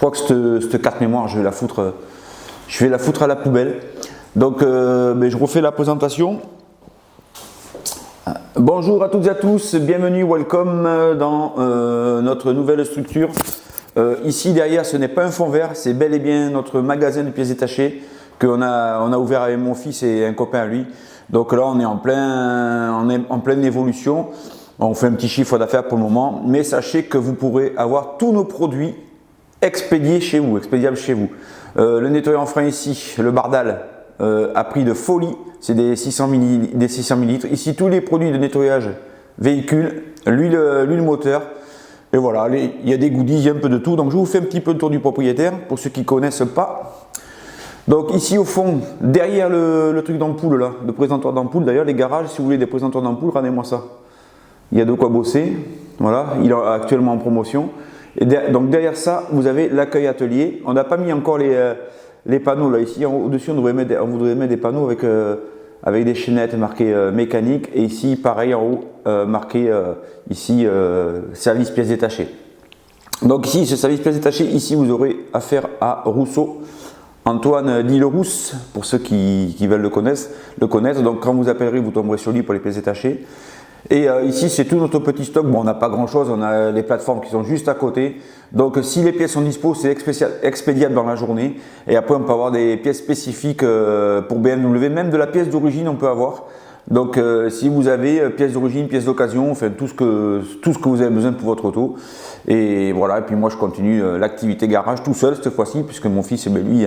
crois que cette carte mémoire, je vais la foutre à la poubelle. Donc je refais la présentation. Bonjour à toutes et à tous, bienvenue, welcome dans notre nouvelle structure. Ici derrière, ce n'est pas un fond vert, c'est bel et bien notre magasin de pièces détachées qu'on a ouvert avec mon fils et un copain à lui. Donc là, on est en pleine évolution. On fait un petit chiffre d'affaires pour le moment, mais sachez que vous pourrez avoir tous nos produits expédiables chez vous. Le nettoyant frein ici, le Bardal, à prix de folie, c'est des 600 ml. Ici, tous les produits de nettoyage véhicule, l'huile moteur. Et voilà, il y a des goodies, il y a un peu de tout. Donc je vous fais un petit peu le tour du propriétaire pour ceux qui ne connaissent pas. Donc ici au fond, derrière le truc d'ampoule là, de présentoir d'ampoule, d'ailleurs les garages, si vous voulez des présenteurs d'ampoule, regardez-moi ça. Il y a de quoi bosser, voilà, il est actuellement en promotion. Et donc derrière ça, vous avez l'accueil atelier. On n'a pas mis encore les panneaux là, ici au-dessus on voudrait mettre des panneaux avec des chaînettes marquées mécanique. Et ici pareil en haut, marqué ici service pièces détachées. Donc ici, ce service pièces détachées, ici vous aurez affaire à Rousseau. Antoine dit le Rousse, pour ceux qui veulent le connaître. Donc quand vous appellerez, vous tomberez sur lui pour les pièces détachées. Et ici, c'est tout notre petit stock. Bon, on n'a pas grand chose, on a les plateformes qui sont juste à côté. Donc si les pièces sont dispo, c'est expédiable dans la journée. Et après, on peut avoir des pièces spécifiques pour BMW, même de la pièce d'origine, on peut avoir. Donc si vous avez pièces d'origine, pièces d'occasion, enfin tout ce que vous avez besoin pour votre auto. Et voilà, et puis moi je continue l'activité garage tout seul cette fois-ci, puisque mon fils, lui,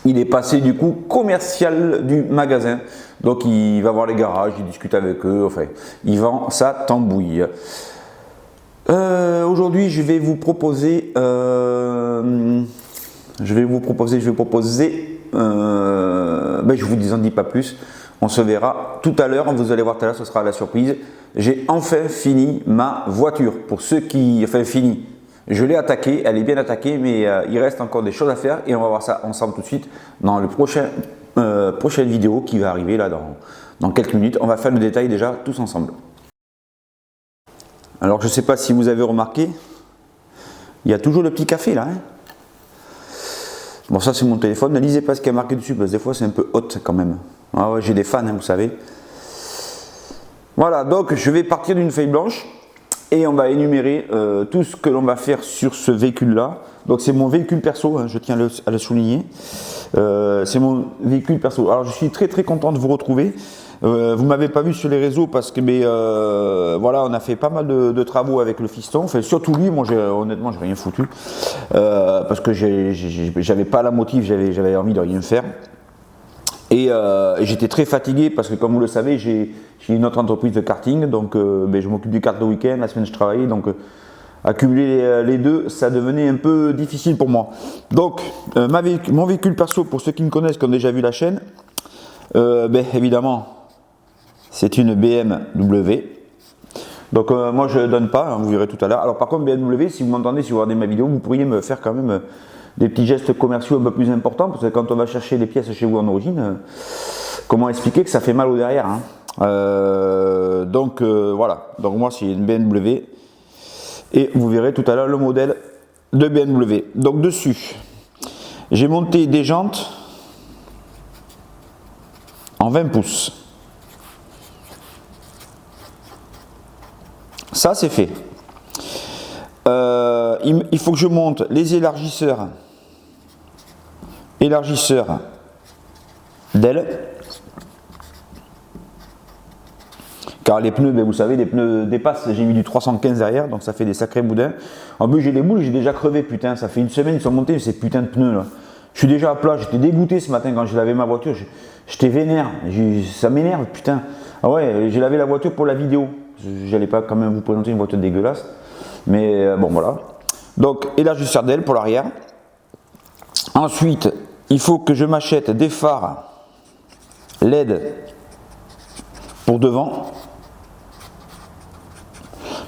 il est passé du coup commercial du magasin. Donc il va voir les garages, il discute avec eux, enfin il vend sa tambouille. Aujourd'hui je vais vous proposer, je vous en dis pas plus. On se verra tout à l'heure, vous allez voir tout à l'heure, ce sera la surprise. J'ai enfin fini ma voiture. Pour ceux qui, fini, je l'ai attaquée, elle est bien attaquée, mais il reste encore des choses à faire et on va voir ça ensemble tout de suite dans le prochaine vidéo qui va arriver là dans quelques minutes. On va faire le détail déjà tous ensemble. Alors je ne sais pas si vous avez remarqué, il y a toujours le petit café là. Hein. Bon, ça c'est mon téléphone, ne lisez pas ce qui est marqué dessus parce que des fois c'est un peu hot quand même. Ah ouais, j'ai des fans, hein, vous savez. Voilà, donc je vais partir d'une feuille blanche et on va énumérer tout ce que l'on va faire sur ce véhicule là. Donc c'est mon véhicule perso, hein, je tiens à le souligner. C'est mon véhicule perso. Alors je suis très content de vous retrouver. Vous ne m'avez pas vu sur les réseaux parce que voilà, on a fait pas mal de travaux avec le fiston. Enfin, surtout lui, moi honnêtement j'ai rien foutu parce que j'avais pas la motive, j'avais envie de rien faire. Et j'étais très fatigué parce que comme vous le savez, j'ai une autre entreprise de karting, donc je m'occupe du kart de week-end, la semaine je travaillais, donc accumuler les deux, ça devenait un peu difficile pour moi. Donc mon véhicule perso, pour ceux qui me connaissent, qui ont déjà vu la chaîne, évidemment, c'est une BMW. Donc moi je ne donne pas, hein, vous verrez tout à l'heure. Alors par contre BMW, si vous m'entendez, si vous regardez ma vidéo, vous pourriez me faire quand même des petits gestes commerciaux un peu plus importants, parce que quand on va chercher les pièces chez vous en origine, comment expliquer que ça fait mal au derrière, hein. Voilà, donc moi c'est une BMW et vous verrez tout à l'heure le modèle de BMW. Donc dessus, j'ai monté des jantes en 20 pouces. Ça c'est fait. Il faut que je monte les élargisseurs d'ailes, car les pneus, vous savez, les pneus dépassent. J'ai mis du 315 derrière, donc ça fait des sacrés boudins. En plus j'ai les boules, j'ai déjà crevé, putain, ça fait une semaine ils sont montés ces putains de pneus là. Je suis déjà à plat, j'étais dégoûté ce matin quand j'ai lavé ma voiture, j'étais vénère, ça m'énerve, putain. Ah ouais, j'ai lavé la voiture pour la vidéo, j'allais pas quand même vous présenter une voiture dégueulasse, mais bon voilà. Donc élargisseur d'aile pour l'arrière. Ensuite, il faut que je m'achète des phares LED pour devant.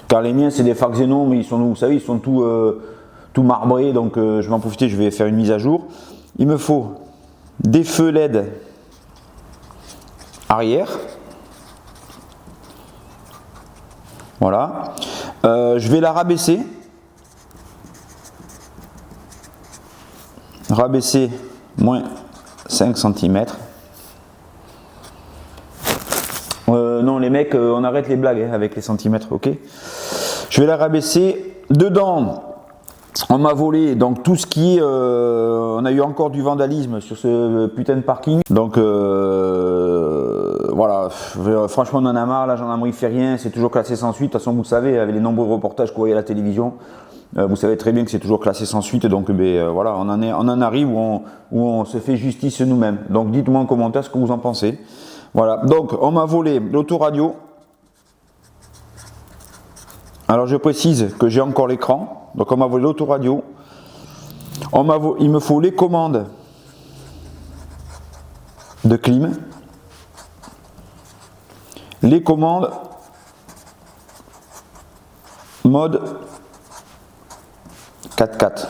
Car les miens c'est des phares Xénon, mais ils sont, vous savez, ils sont tout marbrés, donc je vais en profiter, je vais faire une mise à jour. Il me faut des feux LED arrière. Voilà. Je vais la rabaisser. rabaisser moins 5 cm. Non les mecs, on arrête les blagues hein, avec les centimètres, ok. Je vais la rabaisser. Dedans, on m'a volé donc tout ce qui est... on a eu encore du vandalisme sur ce putain de parking. Donc voilà, franchement on en a marre, la gendarmerie fait rien, c'est toujours classé sans suite. De toute façon vous le savez, avec les nombreux reportages que vous voyez à la télévision, vous savez très bien que c'est toujours classé sans suite. Donc voilà, on en arrive où on se fait justice nous-mêmes. Donc dites-moi en commentaire ce que vous en pensez. Voilà, donc on m'a volé l'autoradio. Alors je précise que j'ai encore l'écran. Donc on m'a volé l'autoradio. Il me faut les commandes de clim. Les commandes mode 4x4.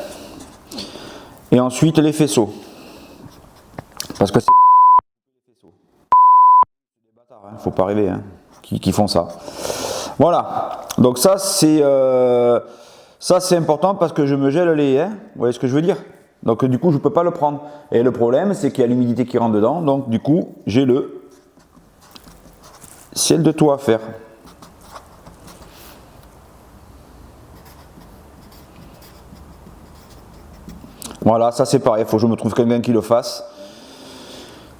Et ensuite les faisceaux. Parce que c'est faut pas rêver hein, qui font ça. Voilà, donc ça c'est important parce que je me gèle les hein, vous voyez ce que je veux dire. Donc du coup je peux pas le prendre. Et le problème c'est qu'il y a l'humidité qui rentre dedans, donc du coup j'ai le ciel de toit à faire. Voilà, ça c'est pareil, il faut que je me trouve quelqu'un qui le fasse.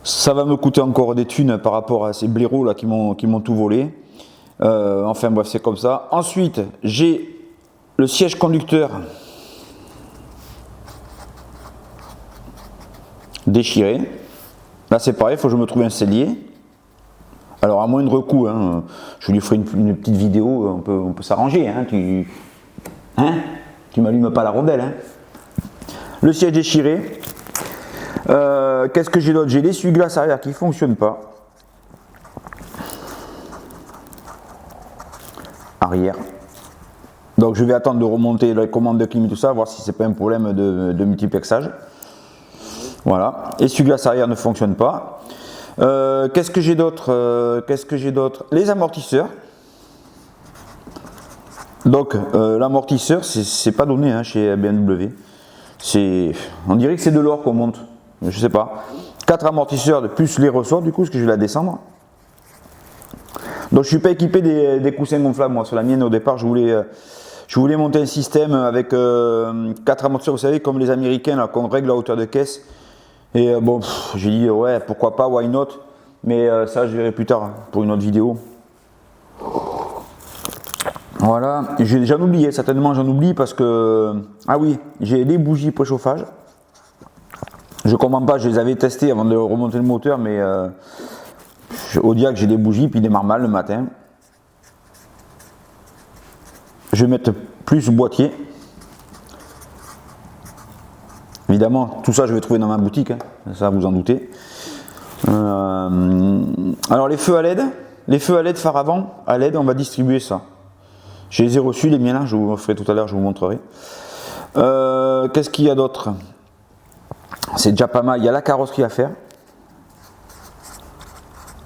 Ça va me coûter encore des thunes par rapport à ces blaireaux là qui m'ont tout volé. Enfin bref, c'est comme ça. Ensuite, j'ai le siège conducteur déchiré. Là c'est pareil, il faut que je me trouve un sellier. Alors à moindre coût, hein, je lui ferai une petite vidéo, on peut s'arranger. Hein, tu m'allumes pas la rondelle. Hein. Le siège déchiré. Qu'est-ce que j'ai d'autre? J'ai l'essuie-glace arrière qui ne fonctionne pas. Arrière. Donc je vais attendre de remonter les commandes de clim et tout ça, voir si c'est pas un problème de multiplexage. Voilà. Essuie-glace arrière ne fonctionne pas. Qu'est-ce que j'ai d'autre? Les amortisseurs. Donc l'amortisseur, c'est pas donné hein, chez BMW. On dirait que c'est de l'or qu'on monte. Je sais pas. 4 amortisseurs de plus les ressorts du coup, parce que je vais la descendre. Donc je suis pas équipé des coussins gonflables moi. Sur la mienne au départ, je voulais monter un système avec 4 amortisseurs, vous savez, comme les Américains là, qu'on règle la hauteur de caisse. Et bon, j'ai dit ouais, pourquoi pas, why not. Mais ça, je verrai plus tard hein, pour une autre vidéo. Voilà, j'en oubliais, certainement j'en oublie parce que... Ah oui, j'ai les bougies préchauffage. Je comprends pas, je les avais testées avant de remonter le moteur, mais au diable j'ai des bougies, puis il démarre mal le matin. Je vais mettre plus boîtier. Évidemment, tout ça je vais trouver dans ma boutique, hein, ça vous en doutez. Alors les feux à LED phare avant, à LED, on va distribuer ça. Je les ai reçus, les miens là, je vous ferai tout à l'heure, je vous montrerai. Qu'est-ce qu'il y a d'autre? C'est déjà pas mal, il y a la carrosserie à faire.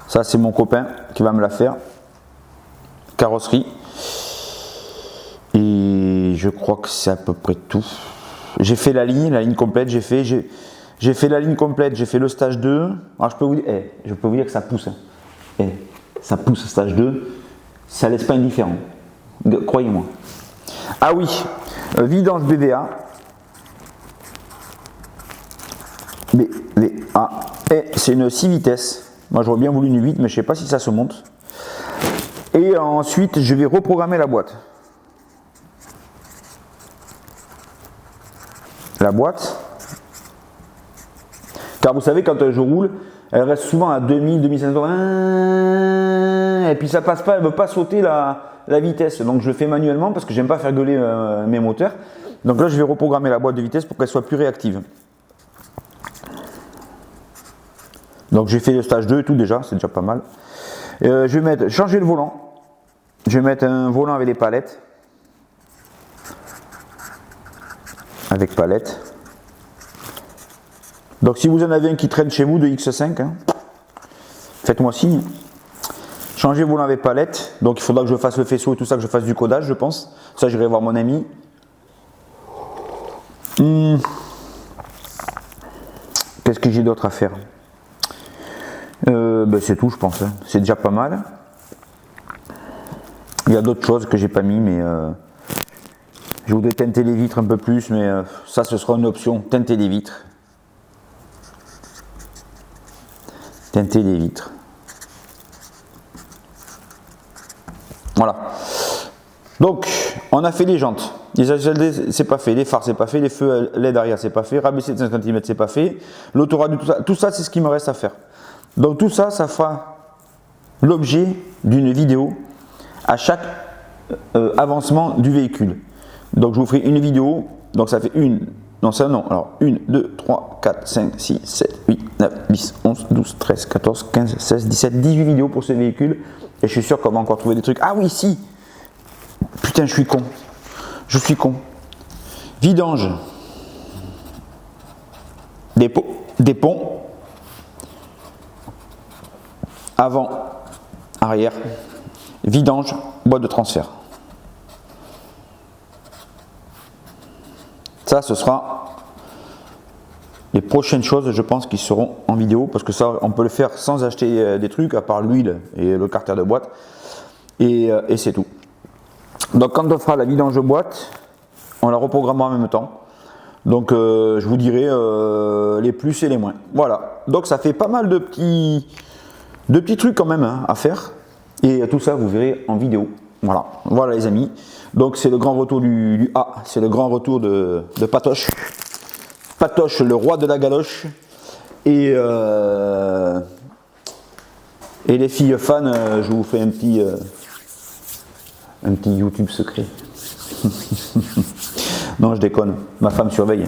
Ça c'est mon copain qui va me la faire. Carrosserie. Et je crois que c'est à peu près tout. J'ai fait la ligne complète, j'ai fait la ligne complète, j'ai fait le stage 2. Alors je peux vous dire que ça pousse. Hein. Ça pousse stage 2, ça laisse pas indifférent. Croyez-moi. Ah oui, vidange BVA. BVA. Et c'est une 6 vitesses. Moi j'aurais bien voulu une 8, mais je sais pas si ça se monte. Et ensuite, je vais reprogrammer la boîte. La boîte. Car vous savez, quand je roule, elle reste souvent à 2000, 2500. Et puis ça passe pas, elle ne veut pas sauter la vitesse. Donc je le fais manuellement parce que j'aime pas faire gueuler mes moteurs. Donc là, je vais reprogrammer la boîte de vitesse pour qu'elle soit plus réactive. Donc j'ai fait le stage 2 et tout déjà, c'est déjà pas mal. Je vais changer le volant. Je vais mettre un volant avec des palettes. Avec palette. Donc si vous en avez un qui traîne chez vous de X5, hein, faites-moi signe. Changer volant avec palette. Donc il faudra que je fasse le faisceau et tout ça, que je fasse du codage, je pense. Ça, j'irai voir mon ami. Qu'est-ce que j'ai d'autre à faire? C'est tout, je pense, hein. C'est déjà pas mal. Il y a d'autres choses que j'ai pas mis, mais je voudrais teinter les vitres un peu plus, mais ça ce sera une option, teinter les vitres. Teinter les vitres. Voilà. Donc, on a fait les jantes. Les HLD, c'est pas fait. Les phares, c'est pas fait. Les feux LED arrière, c'est pas fait. Rabaisser de 50 cm, c'est pas fait. L'autoradio, tout ça, c'est ce qui me reste à faire. Donc, tout ça, ça fera l'objet d'une vidéo à chaque avancement du véhicule. Donc, je vous ferai une vidéo. Donc, ça fait une. Non, ça, non. Alors, 1, 2, 3, 4, 5, 6, 7, 8, 9, 10, 11, 12, 13, 14, 15, 16, 17, 18 vidéos pour ce véhicule. Et je suis sûr qu'on va encore trouver des trucs. Ah oui, si. Putain, je suis con. Je suis con. Vidange. Des ponts. Avant. Arrière. Vidange. Boîte de transfert. Ça, ce sera les prochaines choses, je pense, qui seront en vidéo. Parce que ça, on peut le faire sans acheter des trucs, à part l'huile et le carter de boîte. Et c'est tout. Donc quand on fera la vidange de boîte, on la reprogrammera en même temps. Donc je vous dirai les plus et les moins. Voilà. Donc ça fait pas mal de petits trucs quand même, hein, à faire. Et tout ça vous verrez en vidéo. Voilà. Voilà les amis. Donc c'est le grand retour du A. C'est le grand retour de Patoche. Patoche, le roi de la galoche. Et les filles fans, je vous fais un petit YouTube secret. Non, je déconne. Ma femme surveille.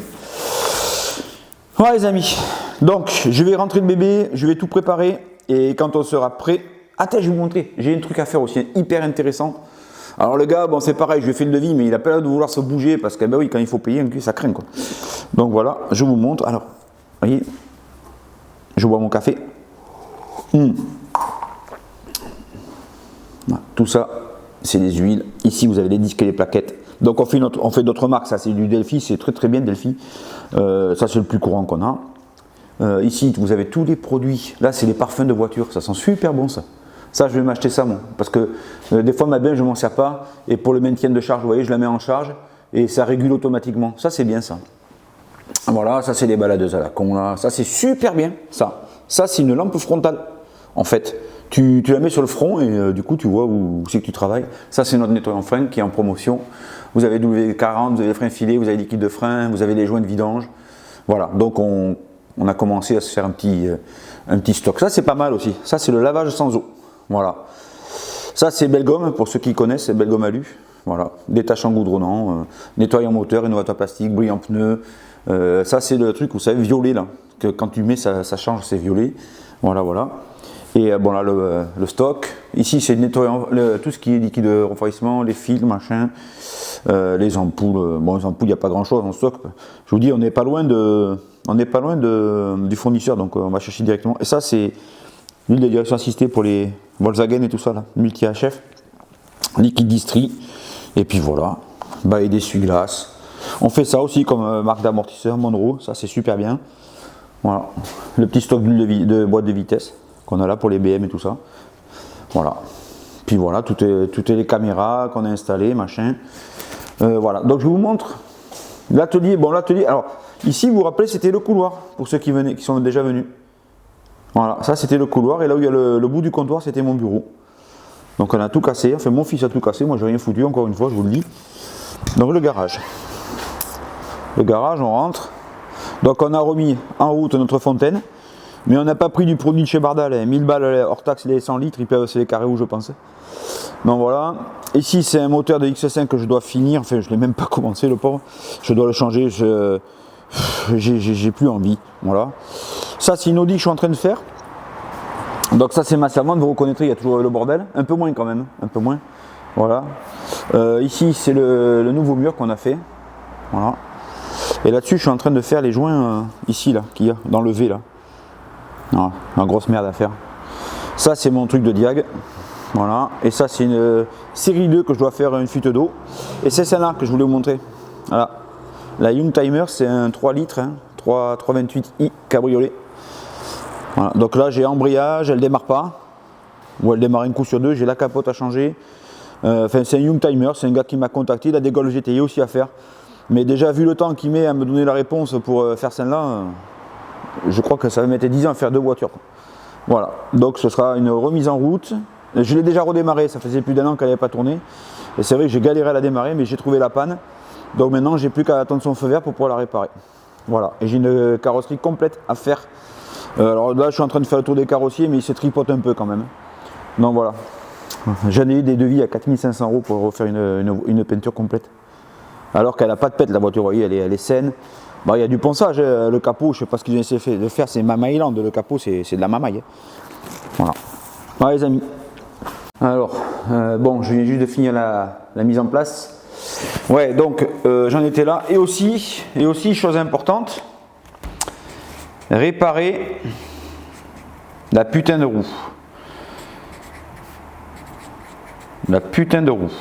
Voilà les amis. Donc, je vais rentrer le bébé. Je vais tout préparer. Et quand on sera prêt... Attends, je vais vous montrer. J'ai un truc à faire aussi, hyper intéressant. Alors le gars, bon c'est pareil, je lui ai fait le devis, mais il a pas l'air de vouloir se bouger parce que ben oui, quand il faut payer, ça craint quoi. Donc voilà, je vous montre. Alors, vous voyez, je bois mon café. Voilà, tout ça, c'est des huiles. Ici, vous avez les disques et les plaquettes. Donc on fait d'autres marques. Ça, c'est du Delphi, c'est très très bien Delphi. Ça, c'est le plus courant qu'on a. Ici, vous avez tous les produits. Là, c'est les parfums de voiture. Ça sent super bon ça. Ça, je vais m'acheter ça, moi. Parce que des fois, ma benne, je ne m'en sers pas. Et pour le maintien de charge, vous voyez, je la mets en charge. Et ça régule automatiquement. Ça, c'est bien, ça. Voilà, ça, c'est les baladeuses à la con, là. Ça, c'est super bien, ça. Ça, c'est une lampe frontale, en fait. Tu la mets sur le front et du coup, tu vois où c'est que tu travailles. Ça, c'est notre nettoyant frein qui est en promotion. Vous avez W40, vous avez les freins filés, vous avez les liquides de frein, vous avez les joints de vidange. Voilà, donc on a commencé à se faire un petit stock. Ça, c'est pas mal aussi. Ça, c'est le lavage sans eau. Voilà. Ça, c'est Belgomme, pour ceux qui connaissent, c'est Belgomme alu. Voilà. Détachant goudronnant, nettoyant moteur, innovateur plastique, brillant pneu. Ça, c'est le truc, vous savez, violet, là. Que quand tu mets, ça change, c'est violet. Voilà, voilà. Et bon, là, le stock. Ici, c'est nettoyant, tout ce qui est liquide de refroidissement, les fils, machin. Les ampoules. Bon, les ampoules, il n'y a pas grand-chose en stock. Je vous dis, on n'est pas loin du fournisseur, donc on va chercher directement. Et ça, c'est l'huile de direction assistée pour les Volkswagen et tout ça, là, multi-HF, liquide distri, et puis voilà, et d'essuie-glace. On fait ça aussi comme marque d'amortisseur, Monroe, ça c'est super bien. Voilà, le petit stock d'huile de boîte de vitesse qu'on a là pour les BM et tout ça. Voilà, puis voilà, toutes les caméras qu'on a installées, machin. Voilà, donc je vous montre l'atelier. Bon, l'atelier, alors ici, vous vous rappelez, c'était le couloir pour ceux qui sont déjà venus. Voilà, ça c'était le couloir et là où il y a le bout du comptoir, c'était mon bureau. Donc on a tout cassé, enfin mon fils a tout cassé, moi j'ai rien foutu, encore une fois, je vous le dis. Donc le garage. Le garage, on rentre. Donc on a remis en route notre fontaine, mais on n'a pas pris du produit de chez Bardal. 1000 balles hors taxe, les 100 litres, ils peuvent, c'est les carrés où je pense. Donc voilà. Ici c'est un moteur de X5 que je dois finir, enfin je ne l'ai même pas commencé le pauvre. Je dois le changer, j'ai plus envie. Voilà. Ça c'est une Audi que je suis en train de faire. Donc ça c'est ma servante, vous reconnaîtrez, il y a toujours le bordel. Un peu moins quand même, un peu moins. Voilà. Ici c'est le nouveau mur qu'on a fait. Voilà. Et là-dessus je suis en train de faire les joints ici là, qu'il y a dans le V là. Voilà, une grosse merde à faire. Ça c'est mon truc de diag. Voilà. Et ça c'est une série 2 que je dois faire une fuite d'eau. Et c'est celle-là que je voulais vous montrer. Voilà. La Young Timer c'est un 3 litres, hein, 328i cabriolet. Voilà. Donc là j'ai embrayage, elle démarre pas, ou elle démarre un coup sur deux, j'ai la capote à changer. Enfin c'est un Youngtimer, c'est un gars qui m'a contacté, il a des Golf GTI aussi à faire. Mais déjà vu le temps qu'il met à me donner la réponse pour faire celle-là, je crois que ça va mettre 10 ans à faire 2 voitures. Voilà, donc ce sera une remise en route. Je l'ai déjà redémarré, ça faisait plus d'1 an qu'elle n'avait pas tourné. Et c'est vrai que j'ai galéré à la démarrer, mais j'ai trouvé la panne. Donc maintenant j'ai plus qu'à attendre son feu vert pour pouvoir la réparer. Voilà, et j'ai une carrosserie complète à faire. Alors là je suis en train de faire le tour des carrossiers, mais il se tripote un peu quand même. Donc voilà, j'en ai eu des devis à 4500 € pour refaire une peinture complète. Alors qu'elle n'a pas de pète la voiture, vous voyez, elle est saine. Bon, il y a du ponçage, le capot, je ne sais pas ce qu'ils ont essayé de faire, c'est Mama Island, le capot c'est de la mamaille. Voilà. Voilà les amis. Alors, bon, je viens juste de finir la mise en place. Ouais, donc j'en étais là. Et aussi, chose importante, réparer la putain de roue. La putain de roue.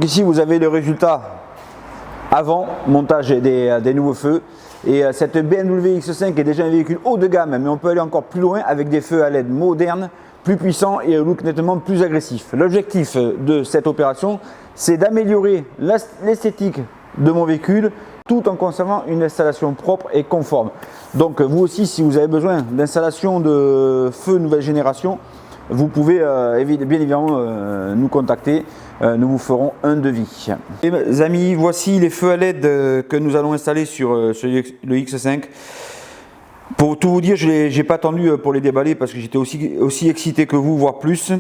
Ici vous avez le résultat avant montage des nouveaux feux, et cette BMW X5 est déjà un véhicule haut de gamme, mais on peut aller encore plus loin avec des feux à LED modernes, plus puissants et un look nettement plus agressif. L'objectif de cette opération, c'est d'améliorer l'esthétique de mon véhicule tout en conservant une installation propre et conforme. Donc vous aussi, si vous avez besoin d'installation de feux nouvelle génération, vous pouvez bien évidemment nous contacter, nous vous ferons un devis. Les amis, voici les feux à LED que nous allons installer sur le X5. Pour tout vous dire, je n'ai pas attendu pour les déballer parce que j'étais aussi excité que vous, voire plus.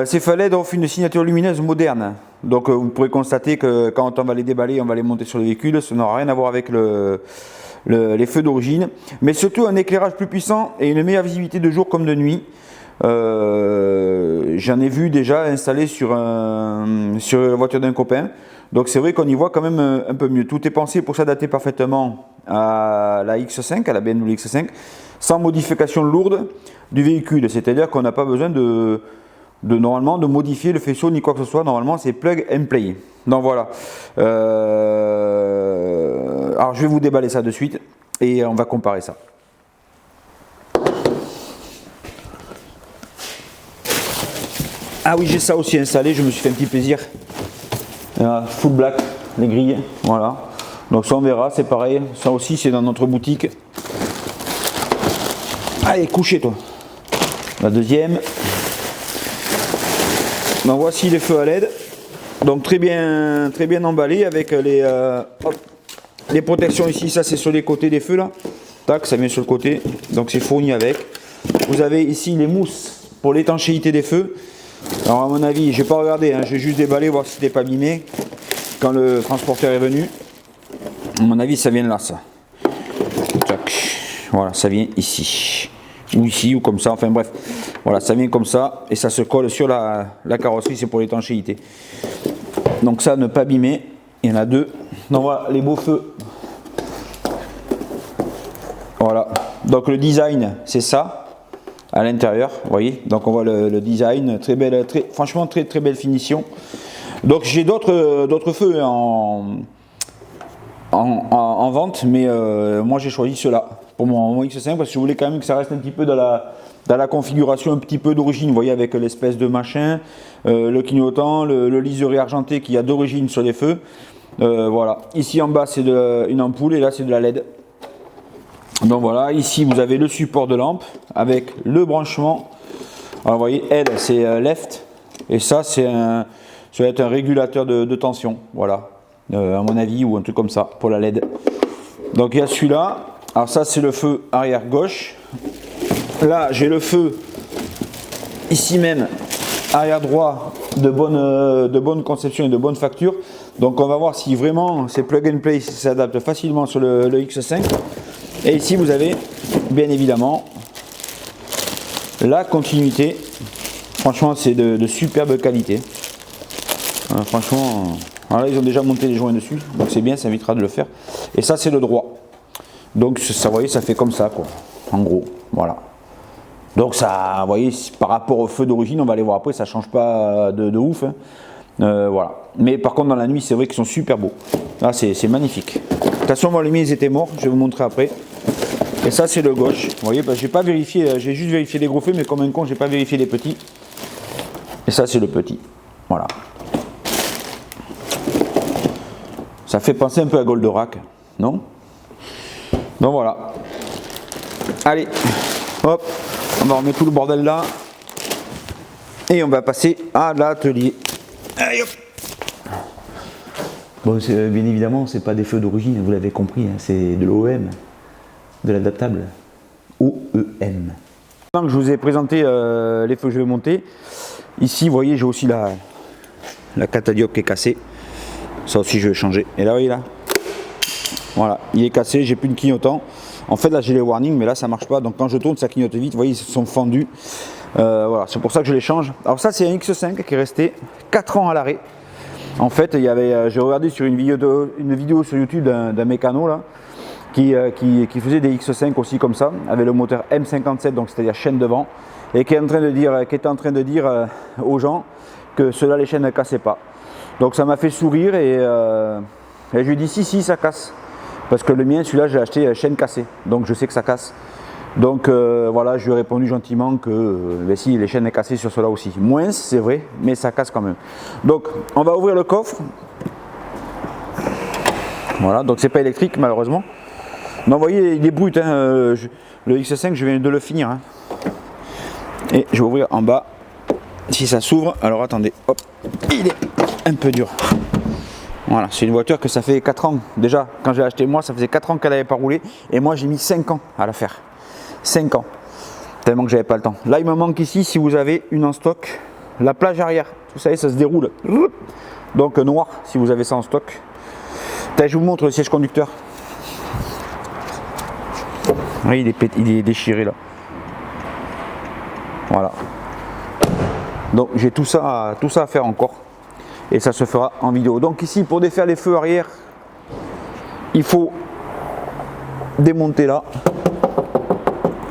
Ces feux à LED offrent une signature lumineuse moderne. Donc vous pourrez constater que quand on va les déballer, on va les monter sur le véhicule, ça n'aura rien à voir avec les feux d'origine. Mais surtout un éclairage plus puissant et une meilleure visibilité de jour comme de nuit. J'en ai vu déjà installé sur la voiture d'un copain, donc c'est vrai qu'on y voit quand même un peu mieux. Tout est pensé pour s'adapter parfaitement à la X5, à la BMW X5, sans modification lourde du véhicule, c'est-à-dire qu'on n'a pas besoin normalement de modifier le faisceau ni quoi que ce soit. Normalement c'est plug and play. Donc voilà, alors je vais vous déballer ça de suite et on va comparer ça. Ah oui, j'ai ça aussi installé, je me suis fait un petit plaisir. Full black, les grilles, voilà. Donc ça on verra, c'est pareil, ça aussi c'est dans notre boutique. Allez, couchez toi. La deuxième. Donc voici les feux à LED. Donc très bien emballés avec les protections ici, ça c'est sur les côtés des feux là. Tac, ça vient sur le côté, donc c'est fourni avec. Vous avez ici les mousses pour l'étanchéité des feux. Alors à mon avis, j'ai pas regardé, hein, j'ai juste déballé voir si c'était pas abîmé quand le transporteur est venu. À mon avis, ça vient de là, ça. Tac. Voilà, ça vient ici. Ou ici, ou comme ça, enfin bref. Voilà, ça vient comme ça et ça se colle sur la carrosserie, c'est pour l'étanchéité. Donc ça, ne pas abîmer, il y en a deux. Donc voilà, les beaux feux. Voilà, donc le design, c'est ça. À l'intérieur, vous voyez, donc on voit le design, franchement très belle finition. Donc j'ai d'autres feux en vente, mais moi j'ai choisi ceux-là pour mon X5 parce que je voulais quand même que ça reste un petit peu dans la configuration un petit peu d'origine, vous voyez, avec l'espèce de machin, le clignotant, le liseré argenté qu'il y a d'origine sur les feux. Voilà, ici en bas c'est une ampoule et là c'est de la LED. Donc voilà, ici vous avez le support de lampe avec le branchement. Alors vous voyez, elle c'est left et ça va être un régulateur de tension, voilà, à mon avis, ou un truc comme ça pour la LED. Donc il y a celui-là. Alors ça c'est le feu arrière gauche. Là j'ai le feu ici même arrière droit de bonne conception et de bonne facture. Donc on va voir si vraiment ces plug and play s'adaptent facilement sur le X5. Et ici vous avez bien évidemment la continuité. Franchement c'est de superbe qualité. Franchement, voilà, ils ont déjà monté les joints dessus, donc c'est bien, ça évitera de le faire. Et ça c'est le droit. Donc ça, vous voyez, ça fait comme ça quoi, en gros, voilà. Donc ça, vous voyez, par rapport au feu d'origine, on va aller voir après, ça change pas de ouf. Hein. Voilà. Mais par contre dans la nuit, c'est vrai qu'ils sont super beaux. Là c'est magnifique. De toute façon, moi les miens ils étaient morts, je vais vous montrer après. Et ça c'est le gauche. Vous voyez, bah, j'ai pas vérifié, j'ai juste vérifié les gros feux, mais comme un con, j'ai pas vérifié les petits. Et ça c'est le petit. Voilà. Ça fait penser un peu à Goldorak, non? Donc voilà. Allez, hop, on va remettre tout le bordel là. Et on va passer à l'atelier. Allez hop. Bon, bien évidemment, c'est pas des feux d'origine, vous l'avez compris, hein, c'est de l'OEM, de l'adaptable. OEM. Maintenant que je vous ai présenté les feux que je vais monter, ici, vous voyez, j'ai aussi la catadioptre qui est cassée. Ça aussi, je vais changer. Et là, vous voyez là, voilà, il est cassé, j'ai plus de clignotant. En fait, là, j'ai les warnings, mais là, ça marche pas. Donc, quand je tourne, ça clignote vite. Vous voyez, ils se sont fendus. Voilà, c'est pour ça que je les change. Alors, ça, c'est un X5 qui est resté 4 ans à l'arrêt. En fait, il y avait, j'ai regardé sur une vidéo sur YouTube d'un mécano là, qui faisait des X5 aussi comme ça, avec le moteur M57, donc c'est-à-dire chaîne devant, et qui était en train de dire aux gens que ceux-là, les chaînes ne cassaient pas. Donc ça m'a fait sourire et je lui ai dit si ça casse. Parce que le mien, celui-là, j'ai acheté chaîne cassée. Donc je sais que ça casse. Donc voilà, je lui ai répondu gentiment que si, les chaînes sont cassées sur cela aussi. Moins, c'est vrai, mais ça casse quand même. Donc on va ouvrir le coffre. Voilà, donc c'est pas électrique malheureusement. Non, vous voyez, il est brut. Hein, le X5, je viens de le finir. Hein. Et je vais ouvrir en bas. Si ça s'ouvre, alors attendez, hop, il est un peu dur. Voilà, c'est une voiture que ça fait 4 ans. Déjà, quand j'ai acheté moi, ça faisait 4 ans qu'elle n'avait pas roulé. Et moi, j'ai mis 5 ans à la faire. 5 ans. Tellement que j'avais pas le temps. Là, il me manque ici, si vous avez une en stock, la plage arrière. Vous savez, ça se déroule. Donc, noir, si vous avez ça en stock. Là, je vous montre le siège conducteur. Oui, il est déchiré là. Voilà. Donc j'ai tout ça à faire encore et ça se fera en vidéo. Donc ici pour défaire les feux arrière, il faut démonter là.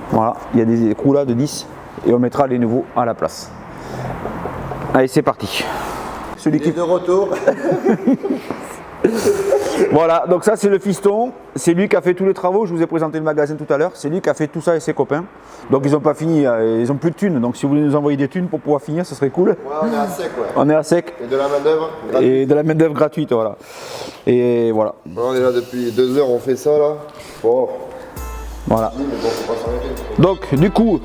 Voilà, il y a des écrous là de 10 et on mettra les nouveaux à la place. Allez, c'est parti. Celui qui est de retour. Voilà, donc ça c'est le fiston, c'est lui qui a fait tous les travaux, je vous ai présenté le magasin tout à l'heure, c'est lui qui a fait tout ça et ses copains. Donc ils n'ont pas fini, ils n'ont plus de thunes, donc si vous voulez nous envoyer des thunes pour pouvoir finir, ce serait cool. Ouais, on est à sec, ouais. On est à sec. Et de la main-d'œuvre gratuite. Et de la main-d'œuvre gratuite, voilà. Et voilà. Bon, on est là depuis 2 heures, on fait ça là. Bon. Voilà. Oui, mais bon, faut pas s'arrêter. Donc du coup,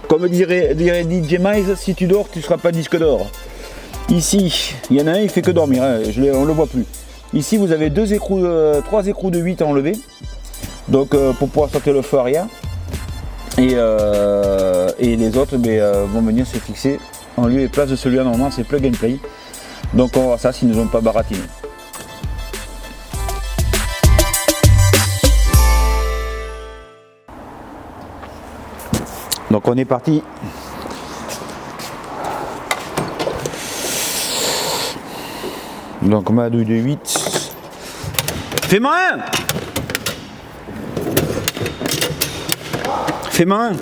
comme dirait DJ Mize, si tu dors, tu ne seras pas disque d'or. Ici, il y en a un, il fait que dormir, hein. On ne le voit plus. Ici, vous avez 3 écrous de 8 à enlever, donc pour pouvoir sortir le feu arrière. Et les autres vont venir se fixer en lieu et place de celui-là. Normalement, c'est plug and play. Donc on va voir ça s'ils ne nous ont pas baratiné. Donc on est parti. Donc ma douille de 8. Fais-moi un. Fais-moi un.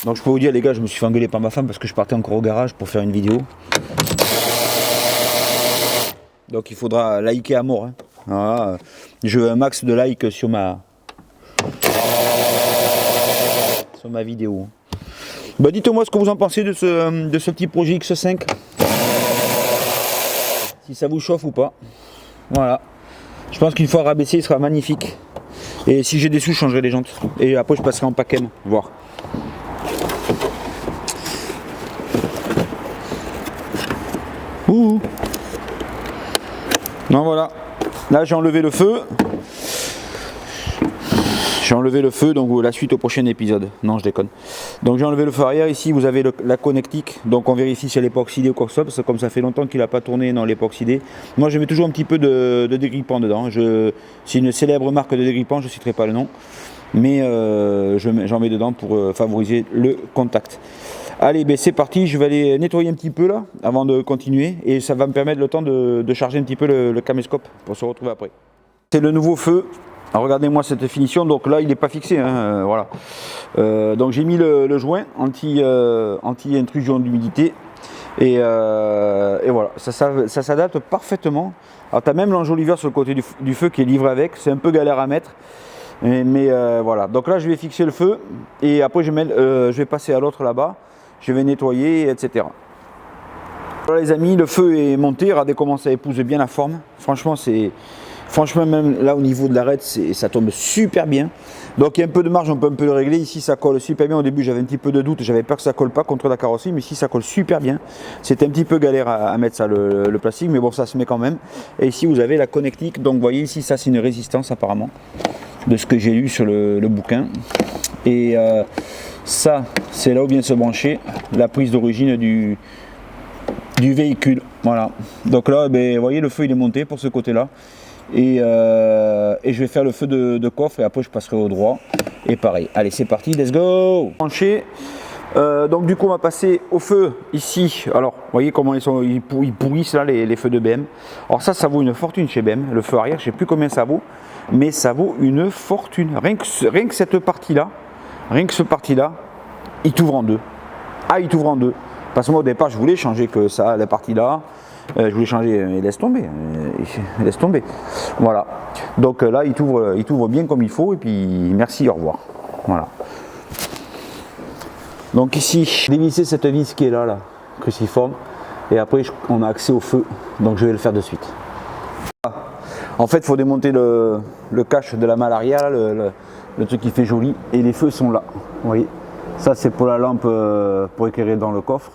Donc je peux vous dire les gars, je me suis fait engueuler par ma femme parce que je partais encore au garage pour faire une vidéo. Donc il faudra liker à mort. Hein. Voilà. Je veux un max de likes sur ma vidéo. Bah dites-moi ce que vous en pensez de ce petit projet X5. Si ça vous chauffe ou pas. Voilà. Je pense qu'une fois rabaissé, il sera magnifique. Et si j'ai des sous, je changerai les jantes. Et après, je passerai en Packen, voir. Ouh. Non, voilà. Là, j'ai enlevé le feu. J'ai enlevé le feu, donc la suite au prochain épisode. Non, je déconne. Donc j'ai enlevé le feu arrière. Ici, vous avez la connectique. Donc on vérifie si elle n'est pas oxydée ou quoi que ce soit, parce que comme ça fait longtemps qu'il n'a pas tourné, non, elle n'est pas oxydée. Moi, je mets toujours un petit peu de dégrippant dedans. C'est une célèbre marque de dégrippant, je ne citerai pas le nom. Mais j'en mets dedans pour favoriser le contact. Allez, ben c'est parti. Je vais aller nettoyer un petit peu là, avant de continuer. Et ça va me permettre le temps de charger un petit peu le caméscope pour se retrouver après. C'est le nouveau feu. Regardez-moi cette finition, donc là il n'est pas fixé, hein, voilà. Donc j'ai mis le joint anti-intrusion d'humidité et voilà, ça s'adapte parfaitement. Alors tu as même l'enjoliveur sur le côté du feu qui est livré avec, c'est un peu galère à mettre, mais voilà. Donc là je vais fixer le feu et après je vais passer à l'autre là-bas, je vais nettoyer, etc. Voilà les amis, le feu est monté, regardez comment ça épouse bien la forme, franchement même là au niveau de l'arête ça tombe super bien. Donc il y a un peu de marge, on peut un peu le régler. Ici ça colle super bien. Au début j'avais un petit peu de doute, j'avais peur que ça colle pas contre la carrosserie, mais ici ça colle super bien. C'était un petit peu galère à mettre ça le plastique, mais bon ça se met quand même. Et ici vous avez la connectique, donc vous voyez ici ça c'est une résistance apparemment, de ce que j'ai lu sur le bouquin. Et ça c'est là où vient se brancher la prise d'origine du véhicule. Voilà. Donc là ben, vous voyez le feu il est monté pour ce côté là. Et je vais faire le feu de coffre et après je passerai au droit et pareil. Allez c'est parti, let's go. Branché. Donc du coup on va passer au feu ici. Alors vous voyez comment ils pourrissent là les feux de BM. Alors ça vaut une fortune chez BM. Le feu arrière je sais plus combien ça vaut, mais ça vaut une fortune. Rien que cette partie là, ce parti là, il t'ouvre en deux. Ah il t'ouvre en deux. Parce que moi au départ je voulais changer que ça, la partie là. Je voulais changer, mais laisse tomber, voilà. Donc là, il t'ouvre bien comme il faut, et puis merci, au revoir. Voilà. Donc ici, dévisser cette vis qui est là, cruciforme, et après on a accès au feu, donc je vais le faire de suite. En fait, il faut démonter le cache de la malle arrière, le truc qui fait joli, et les feux sont là, vous voyez. Ça c'est pour la lampe, pour éclairer dans le coffre.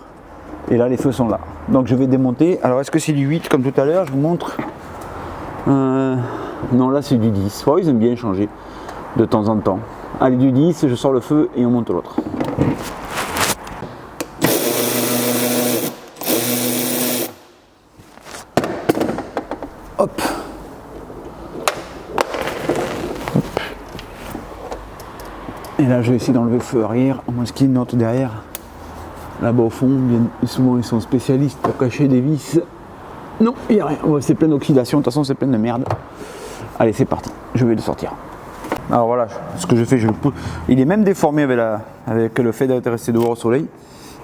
Et là les feux sont là. Donc je vais démonter. Alors est-ce que c'est du 8 comme tout à l'heure? Je vous montre. Non là c'est du 10. Oh, ils aiment bien changer de temps en temps. Allez du 10, je sors le feu et on monte l'autre. Hop. Et là je vais essayer d'enlever le feu arrière. Au moins ce qu'il y a une note derrière. Là-bas au fond, souvent ils sont spécialistes pour cacher des vis. Non, il n'y a rien. Ouais, c'est plein d'oxydation, de toute façon c'est plein de merde. Allez, c'est parti, je vais le sortir. Alors voilà, ce que je fais, je le pousse. Il est même déformé avec le fait d'être resté dehors au soleil.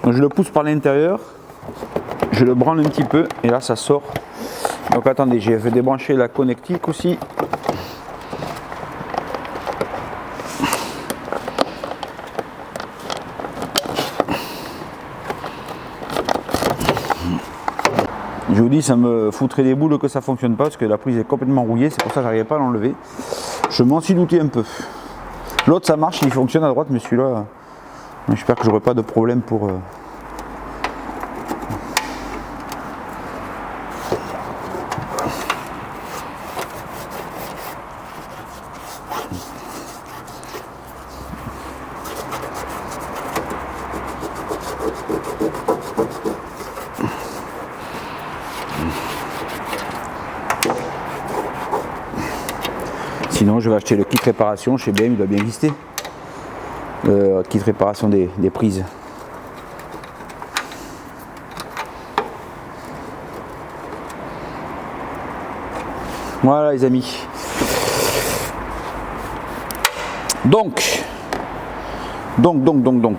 Donc je le pousse par l'intérieur, je le branle un petit peu et là ça sort. Donc attendez, je vais débrancher la connectique aussi. Je vous dis, ça me foutrait des boules que ça fonctionne pas parce que la prise est complètement rouillée, c'est pour ça que j'arrivais pas à l'enlever. Je m'en suis douté un peu. L'autre ça marche, il fonctionne à droite, mais celui-là, j'espère que j'aurai pas de problème pour. Sinon, je vais acheter le kit réparation chez BM, il doit bien exister. Le kit réparation des prises. Voilà les amis. Donc,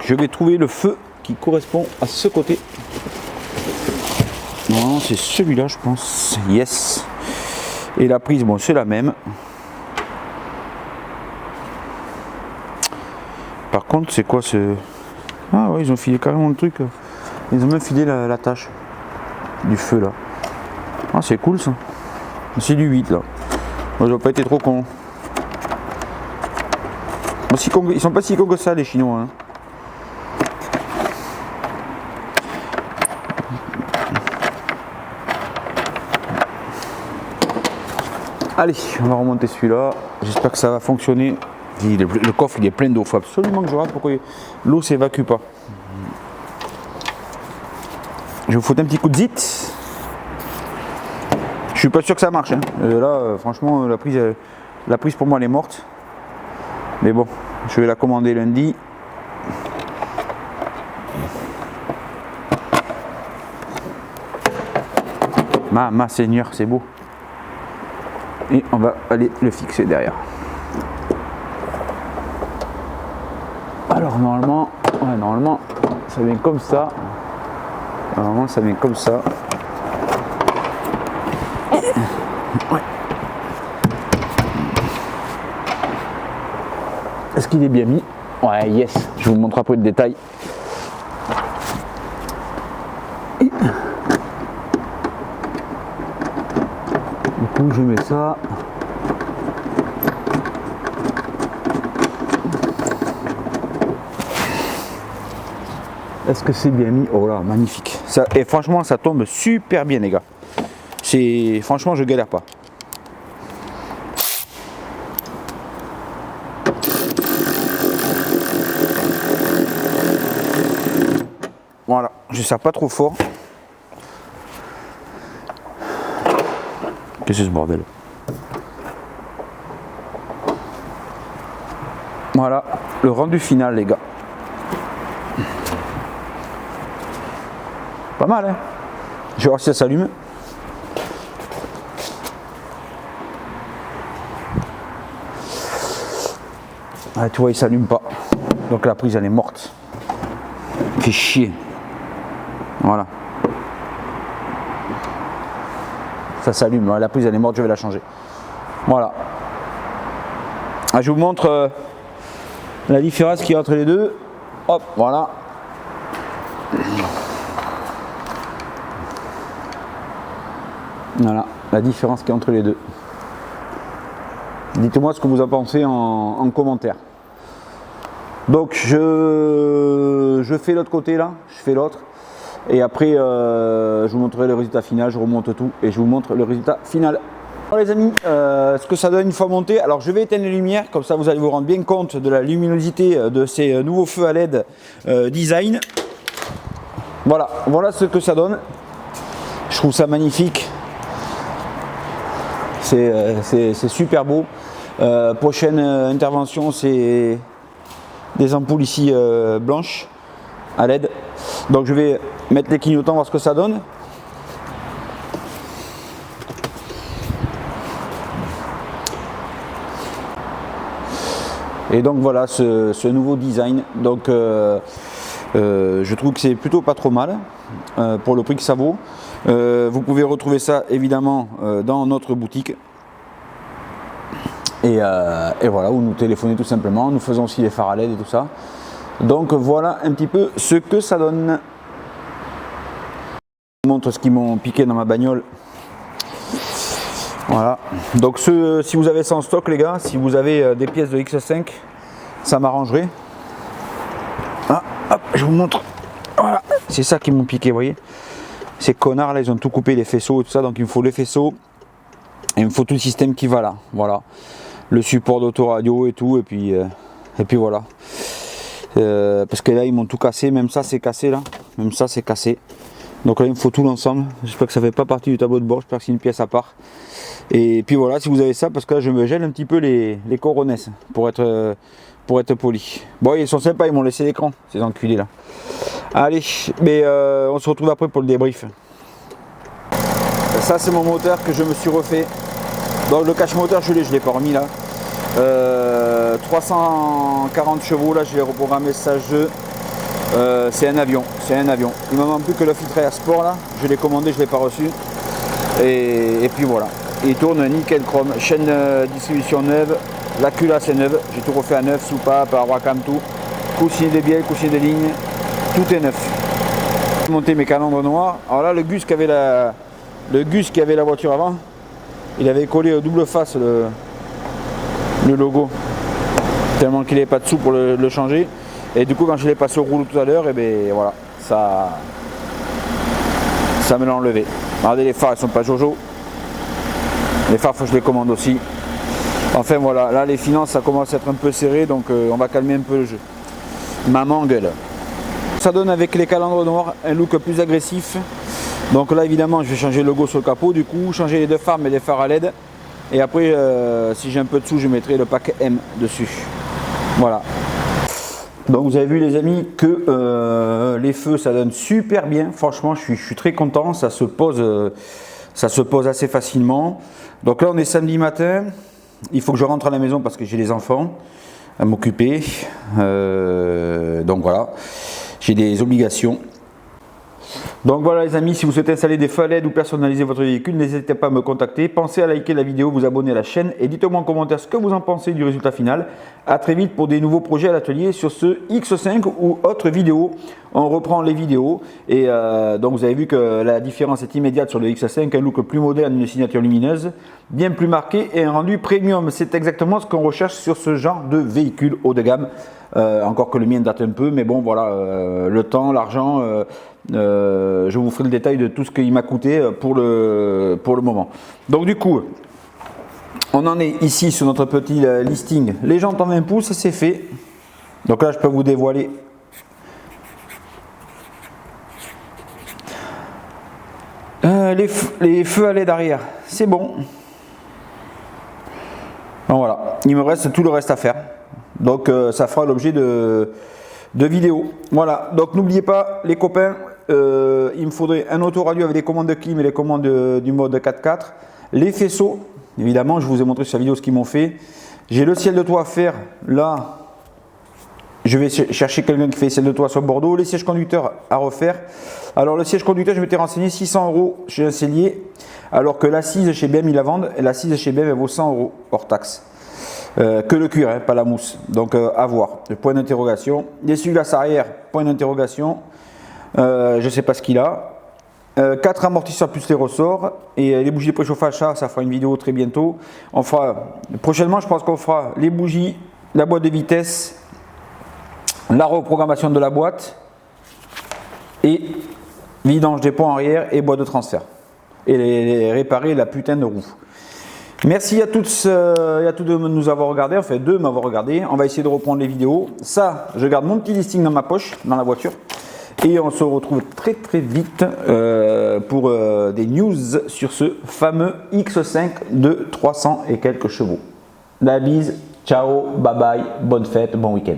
je vais trouver le feu qui correspond à ce côté. Non, c'est celui-là, je pense. Yes. Et la prise, bon, c'est la même. Par contre, c'est quoi ce... Ah ouais, ils ont filé carrément le truc. Ils ont même filé la tâche du feu là. Ah, c'est cool ça. C'est du 8 là. Moi, ils n'ont pas été trop cons. Ils sont pas si cons que ça les Chinois. Hein. Allez, on va remonter celui-là. J'espère que ça va fonctionner. Le coffre il est plein d'eau, il faut absolument que je regarde pourquoi l'eau s'évacue pas. Je vous fous un petit coup de zit. Je suis pas sûr que ça marche. Hein. Là, franchement, la prise pour moi elle est morte. Mais bon, je vais la commander lundi. Ma Seigneur, c'est beau. Et on va aller le fixer derrière. Alors normalement, ça vient comme ça. Normalement, ça vient comme ça. Ouais. Est-ce qu'il est bien mis? Ouais, yes. Je vous montre après le détail. Du coup, je mets ça. Est-ce que c'est bien mis? Oh là, magnifique. Ça, et franchement, ça tombe super bien, les gars. Franchement, je galère pas. Voilà, je serre pas trop fort. Qu'est-ce que c'est ce bordel? Voilà, le rendu final, les gars. Pas mal, hein? Je vais voir si ça s'allume. Ah, tu vois, il s'allume pas. Donc la prise, elle est morte. Fait chier. Voilà. Ça s'allume. La prise, elle est morte, je vais la changer. Voilà. Ah, je vous montre la différence qu'il y a entre les deux. Hop, voilà. Voilà, la différence qu'il y a entre les deux. Dites-moi ce que vous en pensez en commentaire. Donc je fais l'autre côté là, je fais l'autre. Et après je vous montrerai le résultat final, je remonte tout et je vous montre le résultat final. Alors les amis, ce que ça donne une fois monté, alors je vais éteindre les lumières, comme ça vous allez vous rendre bien compte de la luminosité de ces nouveaux feux à LED design. Voilà ce que ça donne. Je trouve ça magnifique. C'est super beau. Prochaine intervention, c'est des ampoules ici blanches à LED. Donc je vais mettre les clignotants, voir ce que ça donne. Et donc voilà ce nouveau design. Donc je trouve que c'est plutôt pas trop mal pour le prix que ça vaut. Vous pouvez retrouver ça évidemment dans notre boutique. Et voilà, où nous téléphonez tout simplement. Nous faisons aussi les phares à LED et tout ça. Donc voilà un petit peu ce que ça donne. Je vous montre ce qu'ils m'ont piqué dans ma bagnole. Voilà. Donc si vous avez ça en stock les gars, si vous avez des pièces de X5, ça m'arrangerait. Ah, hop, je vous montre. Voilà, c'est ça qu'ils m'ont piqué, vous voyez. Ces connards là, ils ont tout coupé, les faisceaux et tout ça, donc il me faut les faisceaux. Et il me faut tout le système qui va là. Voilà. Le support d'autoradio et tout, et puis voilà. Parce que là ils m'ont tout cassé, même ça c'est cassé là. Même ça c'est cassé. Donc là il me faut tout l'ensemble. J'espère que ça fait pas partie du tableau de bord, j'espère que c'est une pièce à part. Et puis voilà, si vous avez ça, parce que là je me gèle un petit peu les coronets pour être poli. Bon, ils sont sympas, ils m'ont laissé l'écran, ces enculés là. Allez, mais on se retrouve après pour le débrief. Ça c'est mon moteur que je me suis refait. Donc le cache moteur je l'ai pas remis là. 340 chevaux là, je l'ai reprogrammé stage 2. C'est un avion. Il me manque plus que le filtre à air sport là. Je l'ai commandé, je l'ai pas reçu. Et puis voilà. Il tourne nickel chrome. Chaîne distribution neuve. La culasse est neuve. J'ai tout refait à neuf, soupape, Wacam, tout. Coussinet des bielles, coussinet des lignes. Tout est neuf. J'ai monté mes calandres noirs. Alors là, le Gus qui avait la voiture avant, il avait collé double face le logo. Tellement qu'il n'avait pas de sous pour le changer. Et du coup, quand je l'ai passé au rouleau tout à l'heure, et bien voilà, ça me l'a enlevé. Regardez, les phares, ils sont pas jojo. Les phares, faut que je les commande aussi. Enfin voilà, là les finances ça commence à être un peu serré, donc on va calmer un peu le jeu. Maman gueule. Ça donne avec les calandres noirs un look plus agressif. Donc là évidemment je vais changer le logo sur le capot, du coup changer les deux phares mais des phares à LED. Et après si j'ai un peu de sous je mettrai le pack M dessus. Voilà. Donc vous avez vu les amis que les feux ça donne super bien. Franchement je suis très content, ça se pose assez facilement. Donc là on est samedi matin, il faut que je rentre à la maison parce que j'ai les enfants à m'occuper. Donc voilà, j'ai des obligations. Donc voilà les amis, si vous souhaitez installer des feux à LED ou personnaliser votre véhicule, n'hésitez pas à me contacter. Pensez à liker la vidéo, vous abonner à la chaîne et dites-moi en commentaire ce que vous en pensez du résultat final. A très vite pour des nouveaux projets à l'atelier sur ce X5 ou autre vidéo. On reprend les vidéos et donc vous avez vu que la différence est immédiate sur le X5, un look plus moderne, une signature lumineuse, bien plus marqué et un rendu premium. C'est exactement ce qu'on recherche sur ce genre de véhicule haut de gamme. Encore que le mien date un peu, mais bon voilà, le temps, l'argent, je vous ferai le détail de tout ce qu'il m'a coûté pour le moment. Donc du coup, on en est ici sur notre petit listing. Les jantes en 20 pouces, c'est fait. Donc là, je peux vous dévoiler les feux à LED arrière. C'est bon. Donc voilà, il me reste tout le reste à faire. Donc ça fera l'objet de vidéos. Voilà, donc n'oubliez pas les copains, il me faudrait un autoradio avec les commandes de clim et les commandes du mode 4x4. Les faisceaux, évidemment, je vous ai montré sur la vidéo ce qu'ils m'ont fait. J'ai le ciel de toit à faire, là, je vais chercher quelqu'un qui fait le ciel de toit sur Bordeaux. Les sièges conducteurs à refaire. Alors le siège conducteur, je m'étais renseigné 600 € chez un sellier, alors que l'assise chez BM ils la vendent, et l'assise chez BM elle vaut 100 € hors taxe. Que le cuir, hein, pas la mousse. Donc à voir. Point d'interrogation. L'essuie-glace arrière, point d'interrogation. Je ne sais pas ce qu'il a. 4 amortisseurs plus les ressorts. Et les bougies de préchauffage, ça fera une vidéo très bientôt. On fera, prochainement, je pense qu'on fera les bougies, la boîte de vitesse, la reprogrammation de la boîte et vidange des ponts arrière et boîte de transfert. Et réparer la putain de roue. Merci à tous de nous avoir regardé, enfin de m'avoir regardé. On va essayer de reprendre les vidéos. Ça, je garde mon petit listing dans ma poche, dans la voiture. Et on se retrouve très très vite pour des news sur ce fameux X5 de 300 et quelques chevaux. La bise, ciao, bye bye, bonne fête, bon week-end.